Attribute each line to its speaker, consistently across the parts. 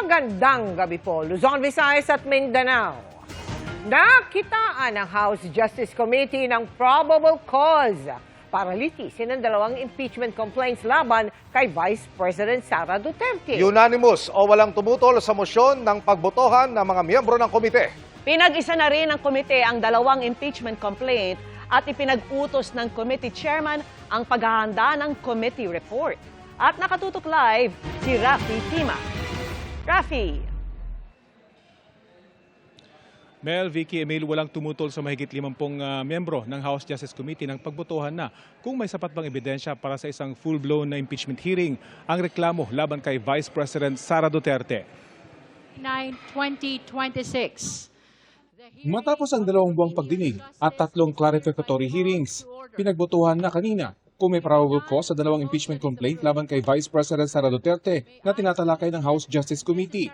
Speaker 1: Magandang gabi po, Luzon, Visayas at Mindanao. Nakitaan ng House Justice Committee ng probable cause para litisin ang dalawang impeachment complaints laban kay Vice President Sara Duterte.
Speaker 2: Unanimous o walang tumutol sa mosyon ng pagbotohan ng mga miyembro ng komite.
Speaker 3: Pinag-isa na rin ng komite ang dalawang impeachment complaint at ipinag-utos ng committee chairman ang paghahanda ng committee report. At nakatutok live si Rafi Tima. Rafi.
Speaker 4: Mel, Vicky, Emil, walang tumutol sa mahigit 50 miyembro ng House Justice Committee ng pagbotohan na kung may sapat bang ebidensya para sa isang full-blown na impeachment hearing ang reklamo laban kay Vice President Sara Duterte.
Speaker 5: 9/2026.
Speaker 4: Matapos ang 2 buwang pagdinig at 3 clarificatory hearings, pinagbotohan na kanina kung may probable cause sa dalawang impeachment complaint laban kay Vice President Sara Duterte na tinatalakay ng House Justice Committee.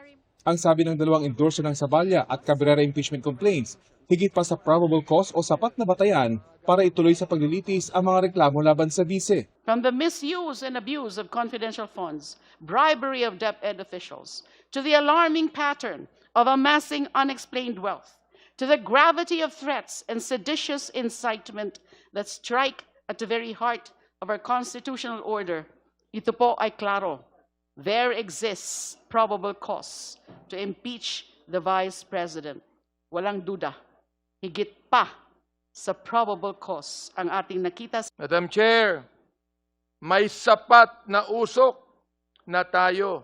Speaker 4: Ang sabi ng dalawang endorser ng Zaballa at Cabrera impeachment complaints, higit pa sa probable cause o sapat na batayan para ituloy sa paglilitis ang mga reklamo laban sa vice.
Speaker 6: From the misuse and abuse of confidential funds, bribery of DepEd officials, to the alarming pattern of amassing unexplained wealth, to the gravity of threats and seditious incitement that strike at the very heart of our constitutional order, ito po ay klaro. There exists probable cause to impeach the Vice President. Walang duda, higit pa sa probable cause ang ating nakita.
Speaker 7: Madam Chair, may sapat na usok na tayo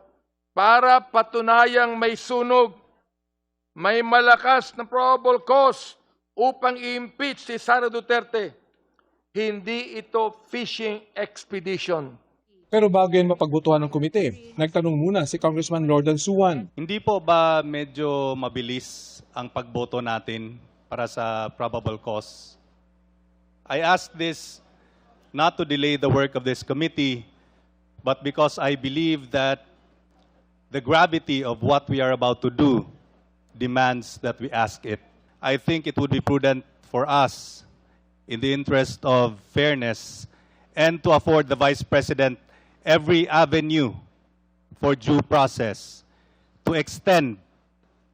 Speaker 7: para patunayang may sunog, may malakas na probable cause upang i-impeach si Sara Duterte. Hindi ito fishing expedition.
Speaker 4: Pero bago yan mapagbotohan ng komite, nagtanong muna si Congressman Lordan Suwan.
Speaker 8: Hindi po ba medyo mabilis ang pagboto natin para sa probable cause? I ask this not to delay the work of this committee, but because I believe that the gravity of what we are about to do demands that we ask it. I think it would be prudent for us, in the interest of fairness, and to afford the Vice President every avenue for due process, to extend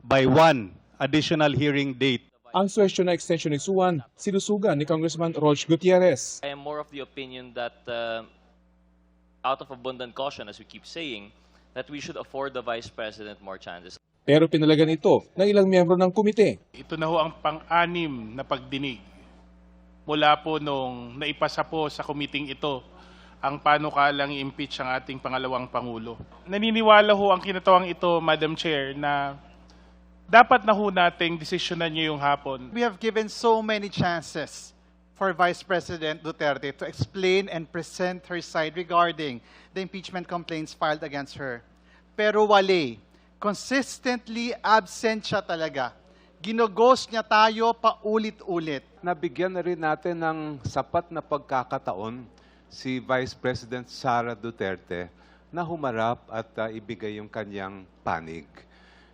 Speaker 8: by 1 additional hearing date.
Speaker 4: Ang suwestyon na extension ni Suwan, sinusugan ni Congressman Roch Gutierrez.
Speaker 9: I am more of the opinion that out of abundant caution, as we keep saying, that we should afford the Vice President more chances.
Speaker 4: Pero pinalagan ito ng ilang miyembro ng komite.
Speaker 10: Ito na ho ang pang-anim na pagdinig mula po nung naipasa po sa komiting ito ang panukalang i-impeach ang ating pangalawang Pangulo. Naniniwala ho ang kinatawang ito, Madam Chair, na dapat na ho nating desisyonan niyo yung hapon.
Speaker 11: We have given so many chances for Vice President Duterte to explain and present her side regarding the impeachment complaints filed against her. Pero wali, consistently absent siya talaga. Ginoghost niya tayo paulit-ulit.
Speaker 12: Nabigyan na rin natin ng sapat na pagkakataon si Vice President Sara Duterte na humarap at ibigay yung kanyang panig.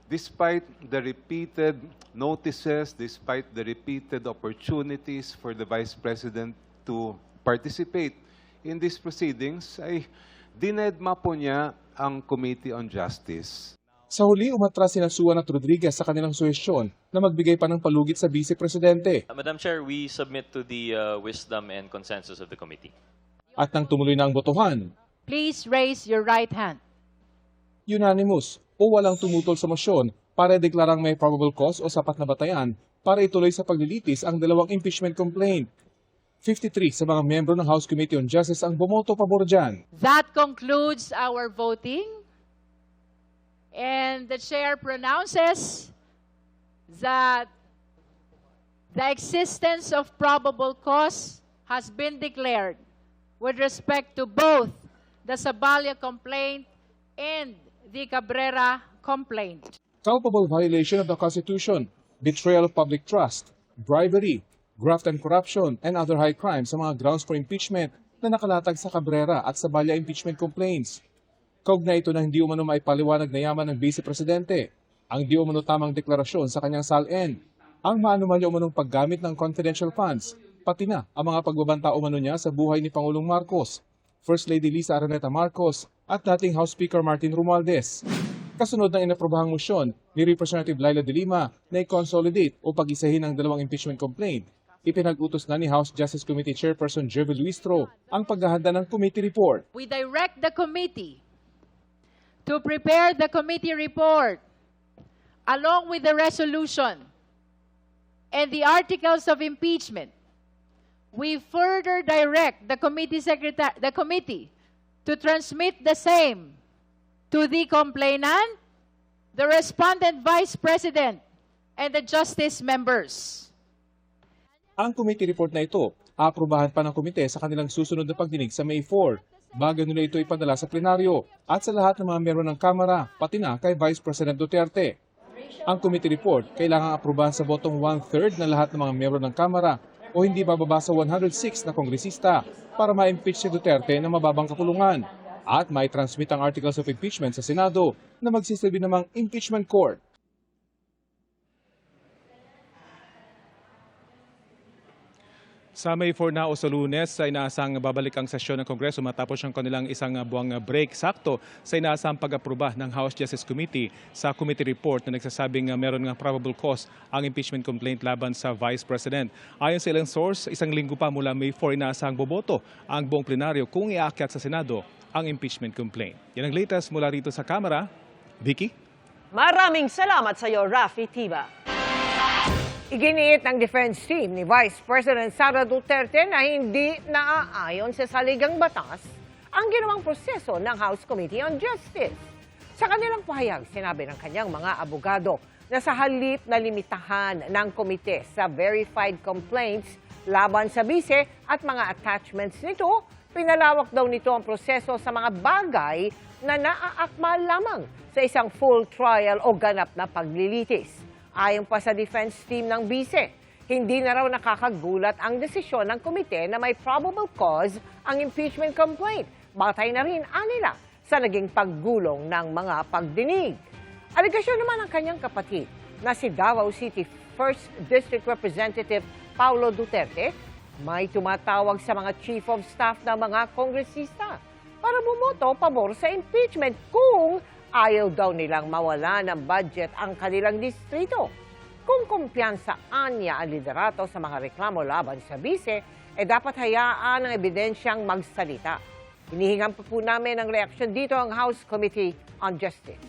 Speaker 12: Despite the repeated notices, despite the repeated opportunities for the Vice President to participate in these proceedings, ay dinedma po niya ang Committee on Justice.
Speaker 4: Sa huli, umatras sina Suwan at Rodriguez sa kanilang suwestyon na magbigay pa ng palugit sa Vice Presidente.
Speaker 9: Madam Chair, we submit to the wisdom and consensus of the committee.
Speaker 4: At nang tumuloy na ang botohan,
Speaker 5: Please raise your right hand.
Speaker 4: unanimous o walang tumutol sa mosyon para deklarang may probable cause o sapat na batayan para ituloy sa paglilitis ang dalawang impeachment complaint. 53 sa mga miyembro ng House Committee on Justice ang bumoto pabor dyan.
Speaker 5: That concludes our voting. And the chair pronounces that the existence of probable cause has been declared with respect to both the Zaballa complaint and the Cabrera complaint.
Speaker 4: Culpable violation of the Constitution, betrayal of public trust, bribery, graft and corruption, and other high crimes sa mga grounds for impeachment na nakalatag sa Cabrera at Zaballa impeachment complaints. Kaugnay ito na hindi umano maipaliwanag na yaman ng Vice Presidente, ang di umano tamang deklarasyon sa kanyang SALN, ang maanumalya umanong paggamit ng confidential funds, pati na ang mga pagbabanta umano niya sa buhay ni Pangulong Marcos, First Lady Lisa Araneta Marcos at dating House Speaker Martin Romualdez. kasunod ng inaprobahang motion ni Representative Laila de Lima na i-consolidate o pag-isahin ang dalawang impeachment complaint. Ipinag-utos na ni House Justice Committee Chairperson Jervy Luistro ang paghahanda ng committee report.
Speaker 5: We direct the committee to prepare the committee report along with the resolution and the articles of impeachment. We further direct the committee to transmit the same to the complainant, the respondent vice president, and the justice members.
Speaker 4: Ang committee report na ito, aprobahan pa ng komite sa kanilang susunod na pagdinig sa May 4, bago nila ito ipadala sa plenaryo at sa lahat ng mga miyembro ng Kamara, pati na kay Vice President Duterte. Ang committee report kailangang aprobahan sa botong 1/3 ng lahat ng mga miyembro ng Kamara o hindi bababa sa 106 na kongresista para ma-impeach si Duterte ng mababang kapulungan at mai-transmit ang articles of impeachment sa Senado na magsisilbi namang impeachment court.
Speaker 13: Sa May 4 na o sa Lunes, sa inaasang babalik ang sesyon ng Kongreso matapos ang kanilang isang buwang break. Sakto sa inaasang pag-aproba ng House Justice Committee sa committee report na nagsasabing meron ng probable cause ang impeachment complaint laban sa Vice President. Ayon sa ilang source, isang linggo pa mula May 4 inaasang boboto ang buong plenaryo kung iakyat sa Senado ang impeachment complaint. Yan ang latest mula rito sa Kamara. Vicky?
Speaker 3: Maraming salamat sa iyo, Rafi Tiba.
Speaker 1: Iginiit ng defense team ni Vice President Sara Duterte na hindi naaayon sa saligang batas ang ginawang proseso ng House Committee on Justice. Sa kanilang pahayag, sinabi ng kanyang mga abogado na sa halip na limitahan ng komite sa verified complaints laban sa bise at mga attachments nito, pinalawak daw nito ang proseso sa mga bagay na naaakma lamang sa isang full trial o ganap na paglilitis. Ayon pa sa defense team ng bise, hindi na raw nakakagulat ang desisyon ng komite na may probable cause ang impeachment complaint. Batay na rin anila sa naging paggulong ng mga pagdinig. Aligasyon naman ng kanyang kapatid na si Davao City 1st District Representative Paulo Duterte, may tumatawag sa mga chief of staff ng mga kongresista para bumoto pabor sa impeachment kung ayaw daw nilang mawala ng budget ang kanilang distrito. Kung kumpiyansaan niya ang liderato sa mga reklamo laban sa bise, dapat hayaan ang ebidensyang magsalita. Hinihingan pa po namin ang reaksyon dito ang House Committee on Justice.